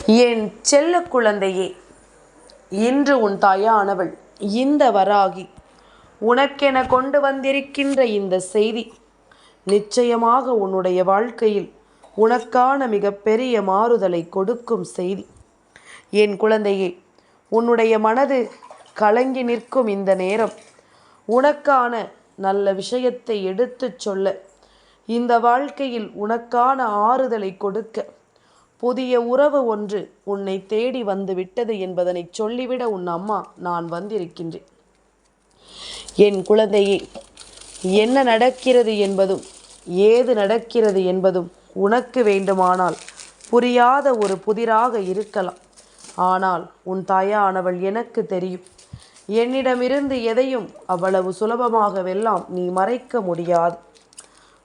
என் செல்ல குழந்தையே, இன்று உன் தாயானவள் இந்த வராகி உனக்கென கொண்டு வந்திருக்கின்ற இந்த செய்தி நிச்சயமாக உன்னுடைய வாழ்க்கையில் உனக்கான மிகப்பெரிய மாறுதலை கொடுக்கும் செய்தி. என் குழந்தையே, உன்னுடைய மனது கலங்கி நிற்கும் இந்த நேரம் உனக்கான நல்ல விஷயத்தை எடுத்துச் சொல்ல, இந்த வாழ்க்கையில் உனக்கான ஆறுதலை கொடுக்க புதிய உறவு ஒன்று உன்னை தேடி வந்து விட்டது என்பதனை சொல்லிவிட உன் அம்மா நான் வந்திருக்கின்றேன். என் குழந்தையே, என்ன நடக்கிறது என்பதும் ஏது நடக்கிறது என்பதும் உனக்கு வேண்டுமானால் புரியாத ஒரு புதிராக இருக்கலாம். ஆனால் உன் தாயானவள் எனக்கு தெரியும். என்னிடமிருந்து எதையும் அவ்வளவு சுலபமாகவெல்லாம் நீ மறைக்க முடியாது.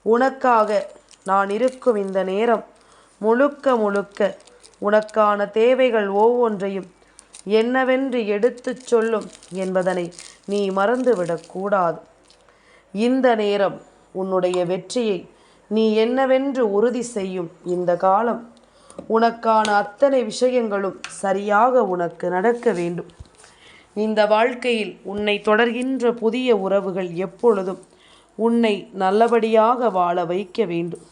உனக்காக நான் இருக்கும் இந்த நேரம் முழுக்க முழுக்க உனக்கான தேவைகள் ஒவ்வொன்றையும் என்னவென்று எடுத்துச் சொல்லும் என்பதனை நீ மறந்துவிடக்கூடாது. இந்த நேரம் உன்னுடைய வெற்றியை நீ என்னவென்று உறுதி செய்யும் இந்த காலம். உனக்கான அத்தனை விஷயங்களும் சரியாக உனக்கு நடக்க வேண்டும். இந்த வாழ்க்கையில் உன்னை தொடர்கின்ற புதிய உறவுகள் எப்பொழுதும் உன்னை நல்லபடியாக வாழ வைக்க வேண்டும்.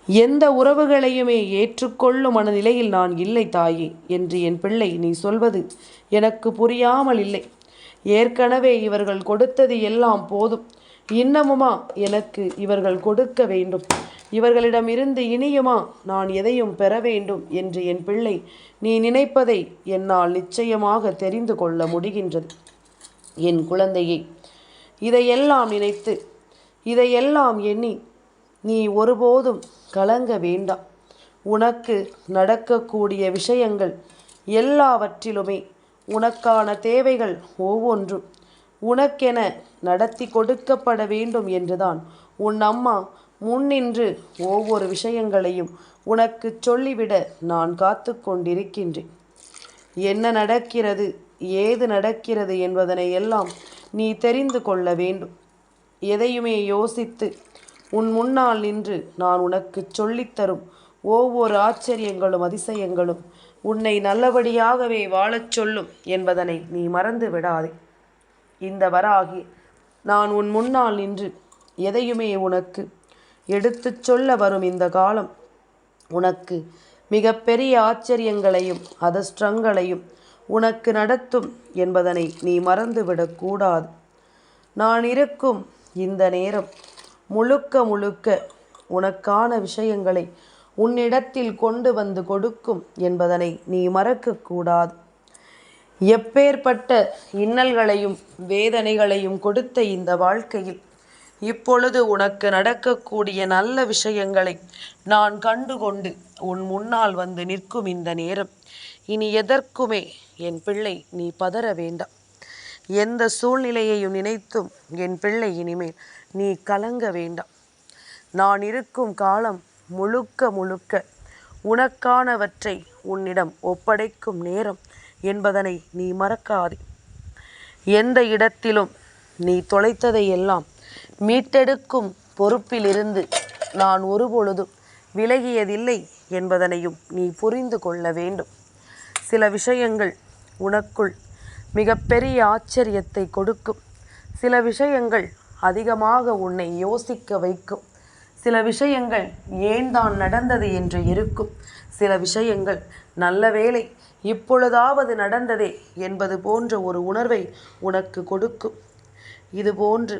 எந்த உறவுகளையுமே ஏற்றுக்கொள்ளும் மனநிலையில் நான் இல்லை தாயே என்று என் பிள்ளை நீ சொல்வது எனக்கு புரியாமல் இல்லை. ஏற்கனவே இவர்கள் கொடுத்தது எல்லாம் போதும், இன்னமுமா எனக்கு இவர்கள் கொடுக்க வேண்டும்? இவர்களிடமிருந்து இனியுமா நான் எதையும் பெற வேண்டும் என்று என் பிள்ளை நீ நினைப்பதை என்னால் நிச்சயமாக தெரிந்து கொள்ள முடிகின்றது. என் குழந்தையை, இதையெல்லாம் நினைத்து இதையெல்லாம் எண்ணி நீ ஒருபோதும் கலங்க வேண்டாம். உனக்கு நடக்கக்கூடிய விஷயங்கள் எல்லாவற்றிலுமே உனக்கான தேவைகள் ஒவ்வொன்றும் உனக்கென நடத்தி கொடுக்கப்பட வேண்டும் என்றுதான் உன் அம்மா முன்னின்று ஒவ்வொரு விஷயங்களையும் உனக்கு சொல்லிவிட நான் காத்து கொண்டிருக்கின்றேன். என்ன நடக்கிறது, ஏது நடக்கிறது என்பதனை எல்லாம் நீ தெரிந்து கொள்ள வேண்டும். எதையுமே யோசித்து உன் முன்னால் நின்று நான் உனக்கு சொல்லித்தரும் ஒவ்வொரு ஆச்சரியங்களும் அதிசயங்களும் உன்னை நல்லபடியாகவே வாழச் சொல்லும் என்பதனை நீ மறந்து விடாதே. இந்த வராகி நான் உன் முன்னால் நின்று எதையுமே உனக்கு எடுத்துச் சொல்ல வரும் இந்த காலம் உனக்கு மிகப்பெரிய ஆச்சரியங்களையும் அதிர்ஷ்டங்களையும் உனக்கு நடத்தும் என்பதனை நீ மறந்துவிடக்கூடாது. நான் இருக்கும் இந்த நேரம் முழுக்க முழுக்க உனக்கான விஷயங்களை உன்னிடத்தில் கொண்டு வந்து கொடுக்கும் என்பதனை நீ மறக்கக்கூடாது. எப்பேற்பட்ட இன்னல்களையும் வேதனைகளையும் கொடுத்த இந்த வாழ்க்கையில் இப்பொழுது உனக்கு நடக்கக்கூடிய நல்ல விஷயங்களை நான் கண்டுகொண்டு உன் முன்னால் வந்து நிற்கும் இந்த நேரம் இனி எதற்குமே என் பிள்ளை நீ பதற வேண்டாம். எந்த சூழ்நிலையையும் நினைத்தும் என் பிள்ளை இனிமேல் நீ கலங்க வேண்டாம். நான் இருக்கும் காலம் முழுக்க முழுக்க உனக்கானவற்றை உன்னிடம் ஒப்படைக்கும் நேரம் என்பதனை நீ மறக்காதே. எந்த இடத்திலும் நீ தொலைத்ததை எல்லாம் மீட்டெடுக்கும் பொறுப்பிலிருந்து நான் ஒருபொழுதும் விலகியதில்லை என்பதனையும் நீ புரிந்து கொள்ள வேண்டும். சில விஷயங்கள் உனக்குள் மிகப்பெரிய ஆச்சரியத்தை கொடுக்கும். சில விஷயங்கள் அதிகமாக உன்னை யோசிக்க வைக்கும். சில விஷயங்கள் ஏன் தான் நடந்தது என்று இருக்கும். சில விஷயங்கள் நல்ல வேளை இப்பொழுதாவது நடந்ததே என்பது போன்ற ஒரு உணர்வை உனக்கு கொடுக்கும். இதுபோன்று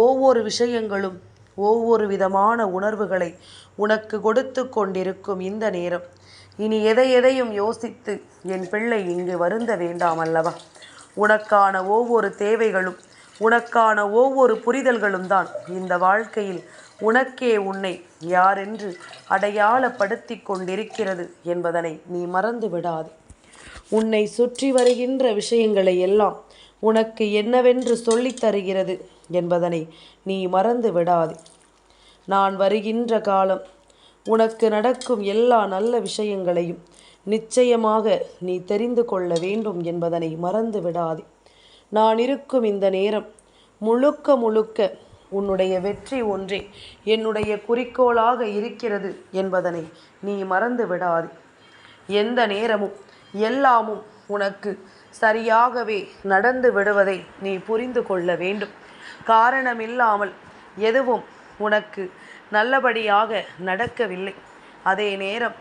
ஒவ்வொரு விஷயங்களும் ஒவ்வொரு விதமான உணர்வுகளை உனக்கு கொடுத்து கொண்டிருக்கும் இந்த நேரம் இனி எதையும் யோசித்து என் பிள்ளை இங்கு வருந்த வேண்டாம் அல்லவா? உனக்கான ஒவ்வொரு தேவைகளும் உனக்கான ஒவ்வொரு புரிதல்களும் தான் இந்த வாழ்க்கையில் உனக்கே உன்னை யாரென்று அடையாளப்படுத்தி கொண்டிருக்கிறது என்பதனை நீ மறந்து விடாதே. உன்னை சுற்றி வருகின்ற விஷயங்களை எல்லாம் உனக்கு என்னவென்று சொல்லித் தருகிறது என்பதனை நீ மறந்து விடாதே. நான் வருகின்ற காலம் உனக்கு நடக்கும் எல்லா நல்ல விஷயங்களையும் நிச்சயமாக நீ தெரிந்து கொள்ள வேண்டும் என்பதனை மறந்து விடாதே. நான் இருக்கும் இந்த நேரம் முழுக்க முழுக்க உன்னுடைய வெற்றி ஒன்றே என்னுடைய குறிக்கோளாக இருக்கிறது என்பதனை நீ மறந்து விடாதே. எந்த நேரமும் எல்லாமும் உனக்கு சரியாகவே நடந்து விடுவதை நீ புரிந்து கொள்ள வேண்டும். காரணமில்லாமல் எதுவும் உனக்கு நல்லபடியாக நடக்கவில்லை. அதே நேரம்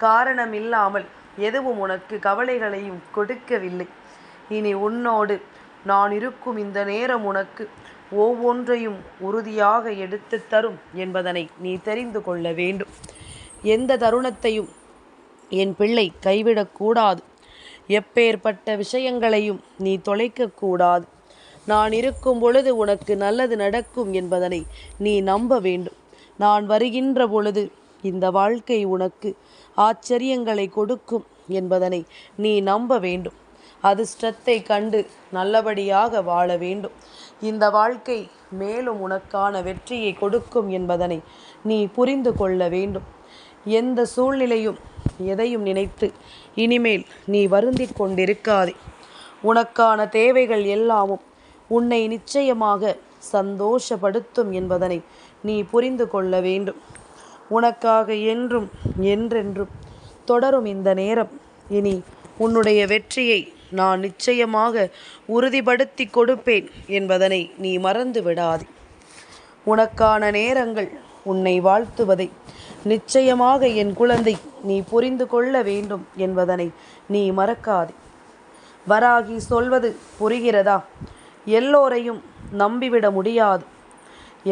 காரணமில்லாமல் எதுவும் உனக்கு கவலைகளையும் கொடுக்கவில்லை. இனி உன்னோடு நான் இருக்கும் இந்த நேரம் உனக்கு ஒவ்வொன்றையும் உறுதியாக எடுத்து தரும் என்பதனை நீ தெரிந்து கொள்ள வேண்டும். எந்த தருணத்தையும் என் பிள்ளை கைவிடக்கூடாது. எப்பேற்பட்ட விஷயங்களையும் நீ தொலைக்கக்கூடாது. நான் இருக்கும் பொழுது உனக்கு நல்லது நடக்கும் என்பதனை நீ நம்ப வேண்டும். நான் வருகின்ற பொழுது இந்த வாழ்க்கை உனக்கு ஆச்சரியங்களை கொடுக்கும் என்பதனை நீ நம்ப வேண்டும். அதிர்ஷ்டத்தை கண்டு நல்லபடியாக வாழ வேண்டும். இந்த வாழ்க்கை மேலும் உனக்கான வெற்றியை கொடுக்கும் என்பதனை நீ புரிந்து கொள்ள வேண்டும். எந்த சூழ்நிலையும் எதையும் நினைத்து இனிமேல் நீ வருந்திக் கொண்டிருக்காதே. உனக்கான தேவைகள் எல்லாமும் உன்னை நிச்சயமாக சந்தோஷப்படுத்தும் என்பதனை நீ புரிந்து கொள்ள வேண்டும். உனக்காக என்றும் என்றென்றும் தொடரும் இந்த நேரம் இனி உன்னுடைய வெற்றியை நான் நிச்சயமாக உறுதிப்படுத்தி கொடுப்பேன் என்பதனை நீ மறந்து விடாதே. உனக்கான நேரங்கள் உன்னை வாழ்த்துவதை நிச்சயமாக என் குழந்தை நீ புரிந்து கொள்ள வேண்டும் என்பதனை நீ மறக்காதே. வராகி சொல்வது புரிகிறதா? எல்லோரையும் நம்பிவிட முடியாது,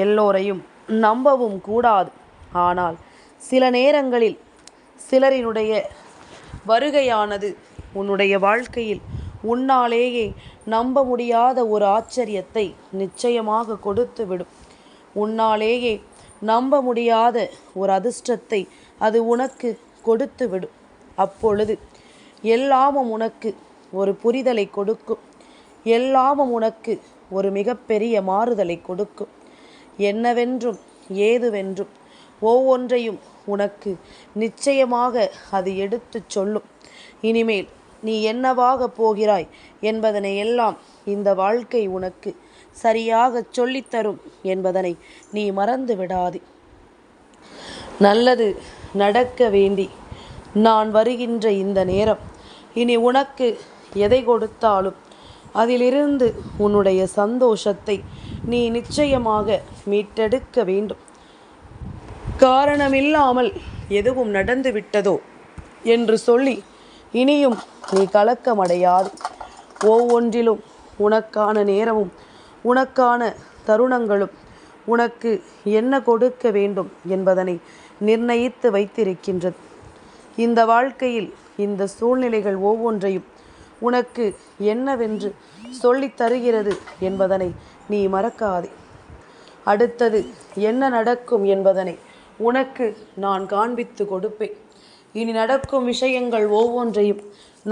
எல்லோரையும் நம்பவும் கூடாது. ஆனால் சில நேரங்களில் சிலரினுடைய வருகையானது உன்னுடைய வாழ்க்கையில் உன்னாலேயே நம்ப முடியாத ஒரு ஆச்சரியத்தை நிச்சயமாக கொடுத்துவிடும். உன்னாலேயே நம்ப முடியாத ஒரு அதிர்ஷ்டத்தை அது உனக்கு கொடுத்துவிடும். அப்பொழுது எல்லாமும் உனக்கு ஒரு புரிதலை கொடுக்கும். எல்லாமும் உனக்கு ஒரு மிகப்பெரிய மாறுதலை கொடுக்கும். என்னவென்றும் ஏதுவென்றும் ஒவ்வொன்றையும் உனக்கு நிச்சயமாக அது எடுத்து சொல்லும். இனிமேல் நீ என்னவாக போகிறாய் என்பதனை எல்லாம் இந்த வாழ்க்கை உனக்கு சரியாக சொல்லித்தரும் என்பதனை நீ மறந்து விடாதே. நல்லது நடக்க வேண்டி நான் வருகின்ற இந்த நேரம் இனி உனக்கு எதை கொடுத்தாலும் அதிலிருந்து உன்னுடைய சந்தோஷத்தை நீ நிச்சயமாக மீட்டெடுக்க வேண்டும். காரணமில்லாமல் எதுவும் நடந்து விட்டதோ என்று சொல்லி இனியும் நீ கலக்கமடையாது. ஒவ்வொன்றிலும் உனக்கான நேரமும் உனக்கான தருணங்களும் உனக்கு என்ன கொடுக்க வேண்டும் என்பதனை நிர்ணயித்து வைத்திருக்கின்றது. இந்த வாழ்க்கையில் இந்த சூழ்நிலைகள் ஒவ்வொன்றையும் உனக்கு என்னவென்று சொல்லித் தருகிறது என்பதனை நீ மறக்காதே. அடுத்தது என்ன நடக்கும் என்பதனை உனக்கு நான் காண்பித்து கொடுப்பேன். இனி நடக்கும் விஷயங்கள் ஒவ்வொன்றையும்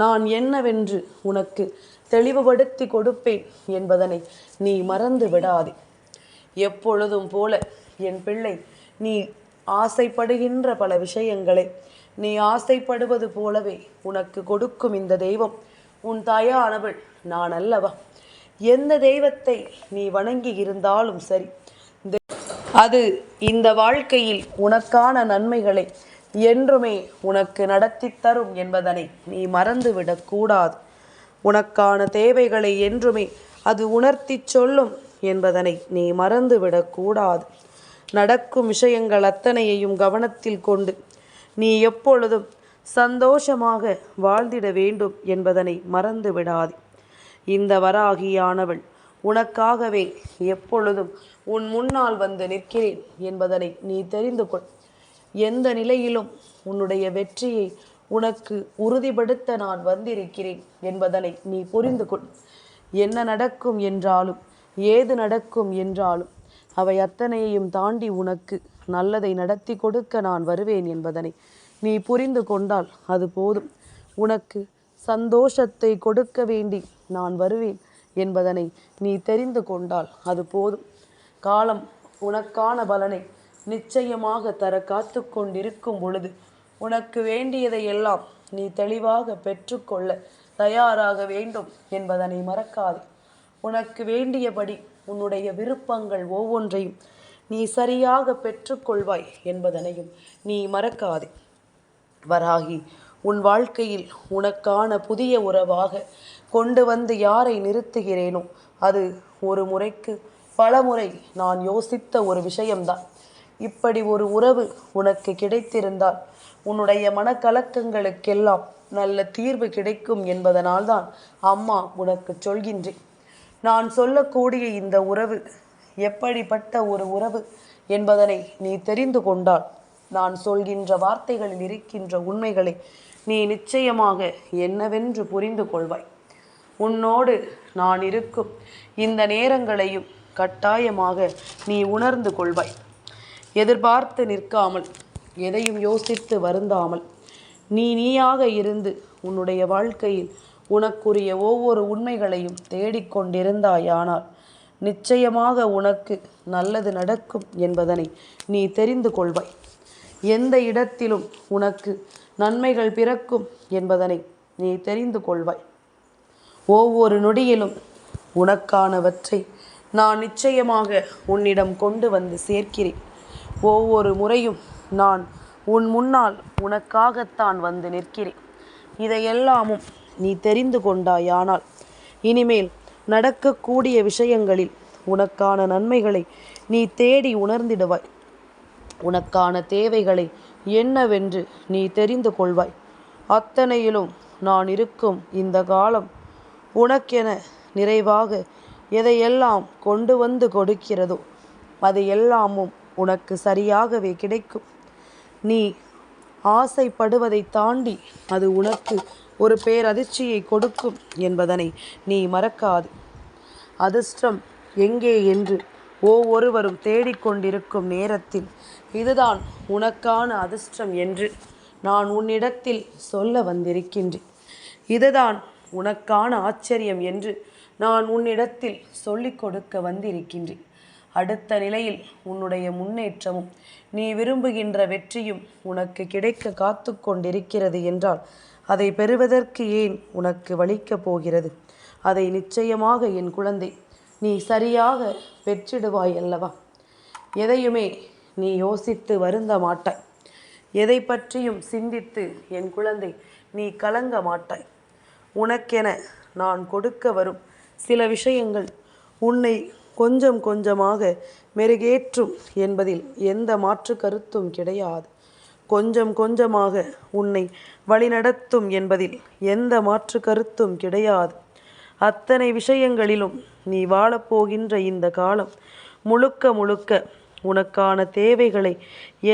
நான் என்னவென்று உனக்கு தெளிவுபடுத்தி கொடுப்பேன் என்பதனை நீ மறந்து விடாதே. எப்பொழுதும் போல என் பிள்ளை, நீ ஆசைப்படுகின்ற பல விஷயங்களை நீ ஆசைப்படுவது போலவே உனக்கு கொடுக்கும் இந்த தெய்வம் உன் தாயானவள் நான் அல்லவா? எந்த தெய்வத்தை நீ வணங்கி இருந்தாலும் சரி, அது இந்த வாழ்க்கையில் உனக்கான நன்மைகளை என்றுமே உனக்கு நடத்தி தரும் என்பதனை நீ மறந்துவிடக்கூடாது. உனக்கான தேவைகளை என்றுமே அது உணர்த்தி சொல்லும் என்பதனை நீ மறந்துவிடக்கூடாது. நடக்கும் விஷயங்கள் அத்தனையையும் கவனத்தில் கொண்டு நீ எப்பொழுதும் சந்தோஷமாக வாழ்ந்திட வேண்டும் என்பதனை மறந்து விடாதே. இந்த வராகியானவள் உனக்காகவே எப்பொழுதும் உன் முன்னால் வந்து நிற்கிறேன் என்பதனை நீ தெரிந்து கொள். எந்த நிலையிலும் உன்னுடைய வெற்றியை உனக்கு உறுதிப்படுத்த நான் வந்திருக்கிறேன் என்பதனை நீ புரிந்து கொள். என்ன நடக்கும் என்றாலும் ஏது நடக்கும் என்றாலும் அவை அத்தனையையும் தாண்டி உனக்கு நல்லதை நடத்தி கொடுக்க நான் வருவேன் என்பதனை நீ புரிந்து கொண்டால் அது போதும். உனக்கு சந்தோஷத்தை கொடுக்க வேண்டி நான் வருவேன் என்பதனை நீ தெரிந்து கொண்டால் அது போதும். காலம் உனக்கான பலனை நிச்சயமாக தர காத்து கொண்டிருக்கும் பொழுது உனக்கு வேண்டியதையெல்லாம் நீ தெளிவாக பெற்றுக்கொள்ள தயாராக வேண்டும் என்பதனை மறக்காதே. உனக்கு வேண்டியபடி உன்னுடைய விருப்பங்கள் ஒவ்வொன்றையும் நீ சரியாக பெற்றுக்கொள்வாய் என்பதனையும் நீ மறக்காதே. வராகி உன் வாழ்க்கையில் உனக்கான புதிய உறவாக கொண்டு வந்து யாரை நிறுத்துகிறேனோ அது ஒரு முறைக்கு பல முறை நான் யோசித்த ஒரு விஷயம்தான். இப்படி ஒரு உறவு உனக்கு கிடைத்திருந்தால் உன்னுடைய மனக்கலக்கங்களுக்கெல்லாம் நல்ல தீர்வு கிடைக்கும் என்பதனால்தான் அம்மா உனக்கு சொல்கின்றேன். நான் சொல்லக்கூடிய இந்த உறவு எப்படிப்பட்ட ஒரு உறவு என்பதனை நீ தெரிந்து கொண்டால் நான் சொல்கின்ற வார்த்தைகளில் இருக்கின்ற உண்மைகளை நீ நிச்சயமாக என்னவென்று புரிந்து கொள்வாய். உன்னோடு நான் இருக்கும் இந்த நேரங்களையும் கட்டாயமாக நீ உணர்ந்து கொள்வாய். எதிர்பார்த்து நிற்காமல், எதையும் யோசித்து வருந்தாமல், நீயாக இருந்து உன்னுடைய வாழ்க்கையில் உனக்குரிய ஒவ்வொரு உண்மைகளையும் தேடிக்கொண்டிருந்தாயானால் நிச்சயமாக உனக்கு நல்லது நடக்கும் என்பதனை நீ தெரிந்து கொள்வாய். எந்த இடத்திலும் உனக்கு நன்மைகள் பிறக்கும் என்பதனை நீ தெரிந்து கொள்வாய். ஒவ்வொரு நொடியிலும் உனக்கானவற்றை நான் நிச்சயமாக உன்னிடம் கொண்டு வந்து சேர்க்கிறேன். ஒவ்வொரு முறையும் நான் உன் முன்னால் உனக்காகத்தான் வந்து நிற்கிறேன். இதையெல்லாமும் நீ தெரிந்து கொண்டாயானால் இனிமேல் நடக்கக்கூடிய விஷயங்களில் உனக்கான நன்மைகளை நீ தேடி உணர்ந்திடுவாய். உனக்கான தேவைகளை என்னவென்று நீ தெரிந்து கொள்வாய். அத்தனையிலும் நான் இருக்கும் இந்த காலம் உனக்கென நிறைவாக எதையெல்லாம் கொண்டு வந்து கொடுக்கிறதோ அது எல்லாமும் உனக்கு சரியாகவே கிடைக்கும். நீ ஆசைப்படுவதை தாண்டி அது உனக்கு ஒரு பேரதிர்ச்சியை கொடுக்கும் என்பதனை நீ மறக்காது. அதிர்ஷ்டம் எங்கே என்று ஒவ்வொருவரும் தேடிக்கொண்டிருக்கும் நேரத்தில் இதுதான் உனக்கான அதிர்ஷ்டம் என்று நான் உன்னிடத்தில் சொல்ல வந்திருக்கின்றேன். இதுதான் உனக்கான ஆச்சரியம் என்று நான் உன்னிடத்தில் சொல்லிக் கொடுக்க வந்திருக்கின்றேன். அடுத்த நிலையில் உன்னுடைய முன்னேற்றமும் நீ விரும்புகின்ற வெற்றியும் உனக்கு கிடைக்க காத்து கொண்டிருக்கிறது என்றால் அதை பெறுவதற்கு ஏன் உனக்கு வலிக்கப் போகிறது? அதை நிச்சயமாக என் குழந்தை நீ சரியாக பெற்றிடுவாய் அல்லவா? எதையுமே நீ யோசித்து வருந்த மாட்டாய். எதை பற்றியும் சிந்தித்து என் குழந்தை நீ கலங்க மாட்டாய். உனக்கென நான் கொடுக்க வரும் சில விஷயங்கள் உன்னை கொஞ்சம் கொஞ்சமாக மெருகேற்றும் என்பதில் எந்த மாற்று கருத்தும் கிடையாது. கொஞ்சம் கொஞ்சமாக உன்னை வழிநடத்தும் என்பதில் எந்த மாற்று கருத்தும் கிடையாது. அத்தனை விஷயங்களிலும் நீ வாழப்போகின்ற இந்த காலம் முழுக்க முழுக்க உனக்கான தேவைகளை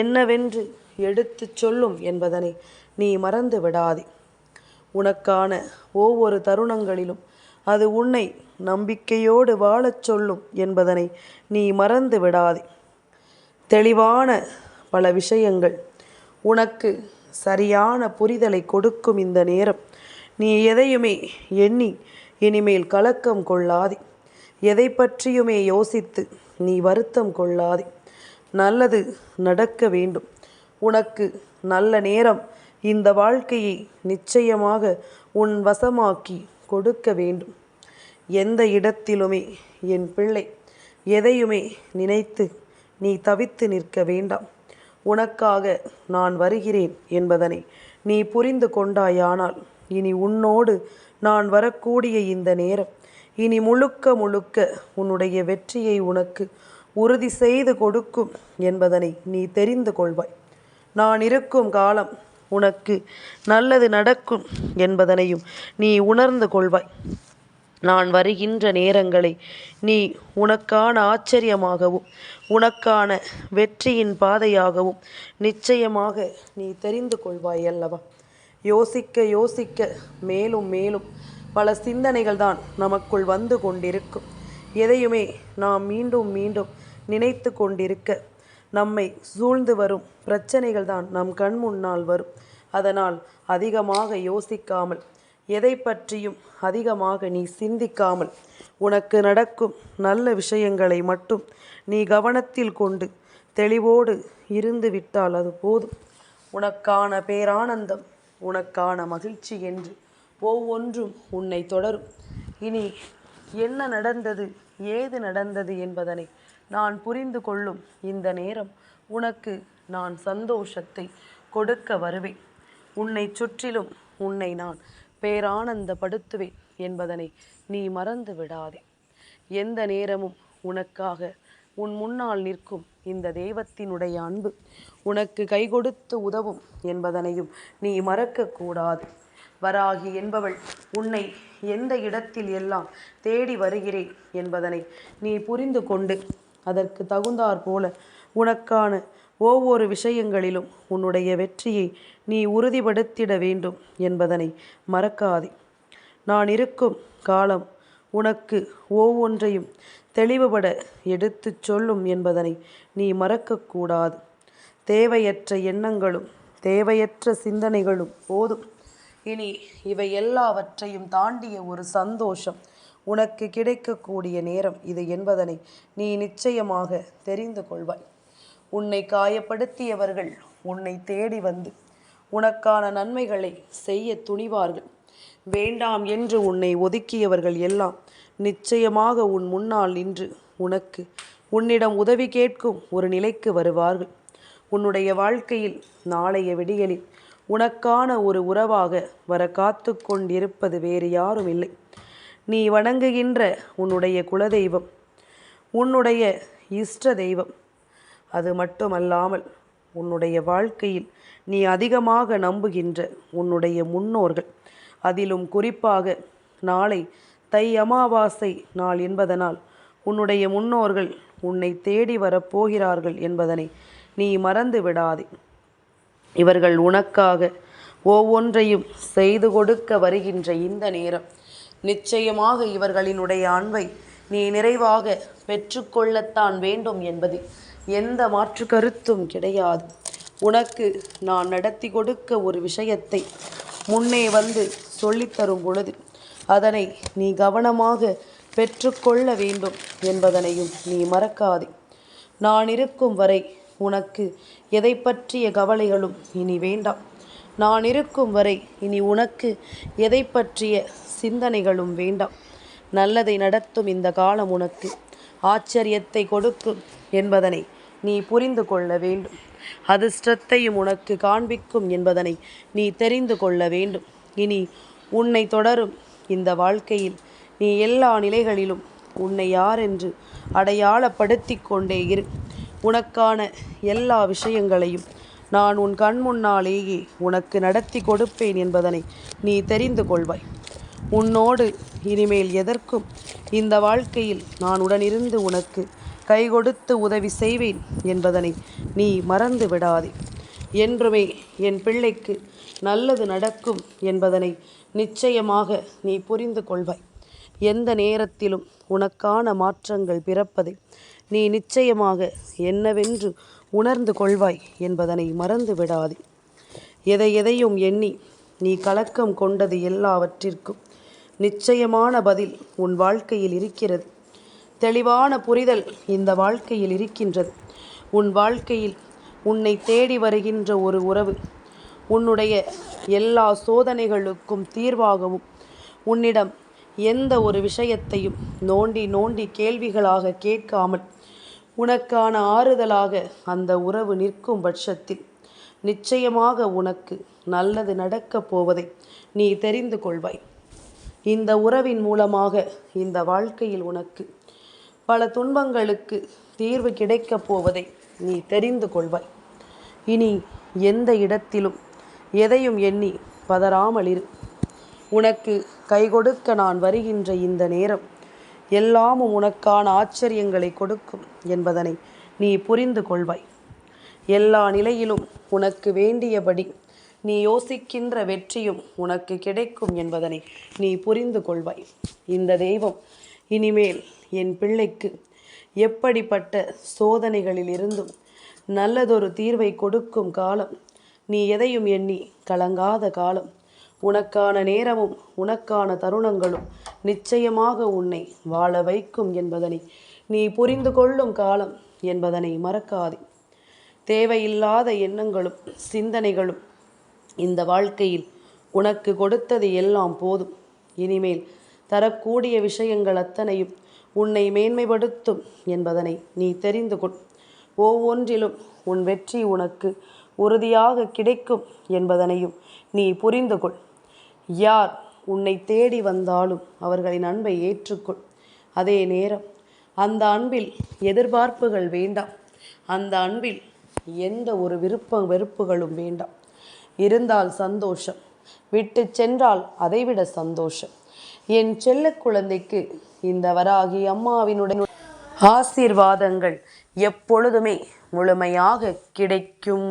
என்னவென்று எடுத்து சொல்லும் என்பதனை நீ மறந்து விடாதே. உனக்கான ஒவ்வொரு தருணங்களிலும் அது உன்னை நம்பிக்கையோடு வாழச் சொல்லும் என்பதனை நீ மறந்து விடாதே. தெளிவான பல விஷயங்கள் உனக்கு சரியான புரிதலை கொடுக்கும் இந்த நேரம் நீ எதையுமே எண்ணி இனிமேல் கலக்கம் கொள்ளாதே. எதை பற்றியுமே யோசித்து நீ வருத்தம் கொள்ளாதே. நல்லது நடக்க வேண்டும். உனக்கு நல்ல நேரம் இந்த வாழ்க்கையை நிச்சயமாக உன் வசமாக்கி கொடுக்க வேண்டும். எந்த இடத்திலுமே என் பிள்ளை எதையுமே நினைத்து நீ தவித்து நிற்க வேண்டாம். உனக்காக நான் வருகிறேன் என்பதனை நீ புரிந்து கொண்டாயானால் இனி உன்னோடு நான் வரக்கூடிய இந்த நேரம் இனி முழுக்க முழுக்க உன்னுடைய வெற்றியை உனக்கு உறுதி செய்து கொடுக்கும் என்பதனை நீ தெரிந்து கொள்வாய். நான் இருக்கும் காலம் உனக்கு நல்லது நடக்கும் என்பதனையும் நீ உணர்ந்து கொள்வாய். நான் வருகின்ற நேரங்களை நீ உனக்கான ஆச்சரியமாகவும் உனக்கான வெற்றியின் பாதையாகவும் நிச்சயமாக நீ தெரிந்து கொள்வாய் அல்லவா? யோசிக்க யோசிக்க மேலும் மேலும் பல சிந்தனைகள் தான் நமக்குள் வந்து கொண்டிருக்கும். எதையுமே நாம் மீண்டும் மீண்டும் நினைத்து கொண்டிருக்க நம்மை சூழ்ந்து வரும் பிரச்சனைகள் தான் நம் கண் முன்னால் வரும். அதனால் அதிகமாக யோசிக்காமல் எதை பற்றியும் அதிகமாக நீ சிந்திக்காமல் உனக்கு நடக்கும் நல்ல விஷயங்களை மட்டும் நீ கவனத்தில் கொண்டு தெளிவோடு இருந்து விட்டால் அது போதும். உனக்கான பேரானந்தம் உனக்கான மகிழ்ச்சி என்று ஒவ்வொன்றும் உன்னை தொடரும். இனி என்ன நடந்தது ஏது நடந்தது என்பதனை நான் புரிந்து கொள்ளும் இந்த நேரம் உனக்கு நான் சந்தோஷத்தை கொடுக்க வருவேன். உன்னை சுற்றிலும் உன்னை நான் பேரானந்தப்படுத்துவேன் என்பதனை நீ மறந்து விடாதே. எந்த நேரமும் உனக்காக உன் முன்னால் நிற்கும் இந்த தெய்வத்தினுடைய அன்பு உனக்கு கை கொடுத்து உதவும் என்பதனையும் நீ மறக்கக்கூடாது. வராகி என்பவள் உன்னை எந்த இடத்தில் எல்லாம் தேடி வருகிறேன் என்பதனை நீ புரிந்து கொண்டு அதற்கு தகுந்தாற் போல உனக்கான ஒவ்வொரு விஷயங்களிலும் உன்னுடைய வெற்றியை நீ உறுதிப்படுத்திட வேண்டும் என்பதனை மறக்காதே. நான் இருக்கும் காலம் உனக்கு ஒவ்வொன்றையும் தெளிவுபட எடுத்துச் சொல்லும் என்பதனை நீ மறக்கக்கூடாது. தேவையற்ற எண்ணங்களும் தேவையற்ற சிந்தனைகளும் போதும். இனி இவை எல்லாவற்றையும் தாண்டிய ஒரு சந்தோஷம் உனக்கு கிடைக்கக்கூடிய நேரம் இது என்பதனை நீ நிச்சயமாக தெரிந்து கொள்வாய். உன்னை காயப்படுத்தியவர்கள் உன்னை தேடி வந்து உனக்கான நன்மைகளை செய்ய துணிவார்கள். வேண்டாம் என்று உன்னை ஒதுக்கியவர்கள் எல்லாம் நிச்சயமாக உன் முன்னால் நின்று உன்னிடம் உதவி கேட்கும் ஒரு நிலைக்கு வருவார்கள். உன்னுடைய வாழ்க்கையில் நாளைய விடியலில் உனக்கான ஒரு உறவாக வர காத்து கொண்டிருப்பது வேறு யாரும் இல்லை. நீ வணங்குகின்ற உன்னுடைய குலதெய்வம், உன்னுடைய இஷ்ட தெய்வம். அது மட்டுமல்லாமல் உன்னுடைய வாழ்க்கையில் நீ அதிகமாக நம்புகின்ற உன்னுடைய முன்னோர்கள், அதிலும் குறிப்பாக நாளை தை அமாவாசை நாள் என்பதனால் உன்னுடைய முன்னோர்கள் உன்னை தேடி வரப்போகிறார்கள் என்பதனை நீ மறந்து விடாதே. இவர்கள் உனக்காக ஒவ்வொன்றையும் செய்து கொடுக்க வருகின்ற இந்த நேரம் நிச்சயமாக இவர்களினுடைய அன்பை நீ நிறைவாக பெற்றுக்கொள்ளத்தான் வேண்டும் என்பதில் எந்த மாற்று கருத்தும் கிடையாது. உனக்கு நான் நடத்தி கொடுக்க ஒரு விஷயத்தை முன்னே வந்து சொல்லித்தரும் பொழுது அதனை நீ கவனமாக பெற்றுக்கொள்ள வேண்டும் என்பதனையும் நீ மறக்காதே. நான் இருக்கும் வரை உனக்கு எதை பற்றிய கவலைகளும் இனி வேண்டாம். நான் இருக்கும் வரை இனி உனக்கு எதை பற்றிய சிந்தனைகளும் வேண்டாம். நல்லதை நடத்தும் இந்த காலம் உனக்கு ஆச்சரியத்தை கொடுக்கும் என்பதனை நீ புரிந்து கொள்ள வேண்டும். அதிர்ஷ்டத்தையும் உனக்கு காண்பிக்கும் என்பதனை நீ தெரிந்து கொள்ள வேண்டும். இனி உன்னை தொடரும் இந்த வாழ்க்கையில் நீ எல்லா நிலைகளிலும் உன்னை யாரென்று அடையாளப்படுத்தி கொண்டே இரு. உனக்கான எல்லா விஷயங்களையும் நான் உன் கண் முன்னாலேயே உனக்கு நடத்தி கொடுப்பேன் என்பதனை நீ தெரிந்து கொள்வாய். உன்னோடு இனிமேல் எதற்கும் இந்த வாழ்க்கையில் நான் உடனிருந்து உனக்கு கை கொடுத்து உதவி செய்வேன் என்பதனை நீ மறந்து விடாதே. என்றுமே என் பிள்ளைக்கு நல்லது நடக்கும் என்பதனை நிச்சயமாக நீ புரிந்து கொள்வாய். எந்த நேரத்திலும் உனக்கான மாற்றங்கள் பிறப்பதை நீ நிச்சயமாக என்னவென்று உணர்ந்து கொள்வாய் என்பதனை மறந்து விடாதே. எதையும் எண்ணி நீ கலக்கம் கொண்டது எல்லாவற்றிற்கும் நிச்சயமான பதில் உன் வாழ்க்கையில் இருக்கிறது. தெளிவான புரிதல் இந்த வாழ்க்கையில் இருக்கின்றது. உன் வாழ்க்கையில் உன்னை தேடி வருகின்ற ஒரு உறவு உன்னுடைய எல்லா சோதனைகளுக்கும் தீர்வாகவும் உன்னிடம் எந்த ஒரு விஷயத்தையும் நோண்டி கேள்விகளாக கேட்காமல் உனக்கான ஆறுதலாக அந்த உறவு நிற்கும் பட்சத்தில் நிச்சயமாக உனக்கு நல்லது நடக்கப் போவதை நீ தெரிந்து கொள்வாய். இந்த உறவின் மூலமாக இந்த வாழ்க்கையில் உனக்கு பல துன்பங்களுக்கு தீர்வு கிடைக்கப் போவதை நீ தெரிந்து கொள்வாய். இனி எந்த இடத்திலும் எதையும் எண்ணி பதறாமல் இரு. உனக்கு கை கொடுக்க நான் வருகின்ற இந்த நேரம் எல்லாமும் உனக்கான ஆச்சரியங்களை கொடுக்கும் என்பதனை நீ புரிந்து கொள்வாய். எல்லா நிலையிலும் உனக்கு வேண்டியபடி நீ யோசிக்கின்ற வெற்றியும் உனக்கு கிடைக்கும் என்பதனை நீ புரிந்து கொள்வாய். இந்த தெய்வம் இனிமேல் என் பிள்ளைக்கு எப்படிப்பட்ட சோதனைகளில் இருந்தும் நல்லதொரு தீர்வை கொடுக்கும் காலம். நீ எதையும் எண்ணி கலங்காத காலம். உனக்கான நேரமும் உனக்கான தருணங்களும் நிச்சயமாக உன்னை வாழ வைக்கும் என்பதனை நீ புரிந்து கொள்ளும் காலம் என்பதனை மறக்காதே. தேவையில்லாத எண்ணங்களும் சிந்தனைகளும் இந்த வாழ்க்கையில் உனக்கு கொடுத்தது எல்லாம் போதும். இனிமேல் தரக்கூடிய விஷயங்கள் அத்தனையும் உன்னை மேன்மைப்படுத்தும் என்பதனை நீ தெரிந்து கொள். ஒவ்வொன்றிலும் உன் வெற்றி உனக்கு உறுதியாக கிடைக்கும் என்பதனையும் நீ புரிந்து கொள். யார் உன்னை தேடி வந்தாலும் அவர்களின் அன்பை ஏற்றுக்கொள். அதே நேரம் அந்த அன்பில் எதிர்பார்ப்புகள் வேண்டாம். அந்த அன்பில் எந்த ஒரு வெறுப்புகளும் வேண்டாம். இருந்தால் சந்தோஷம், விட்டு சென்றால் அதைவிட சந்தோஷம். என் செல்ல குழந்தைக்கு இந்த வராகி அம்மாவினுடைய ஆசீர்வாதங்கள் எப்பொழுதுமே முழுமையாக கிடைக்கும்.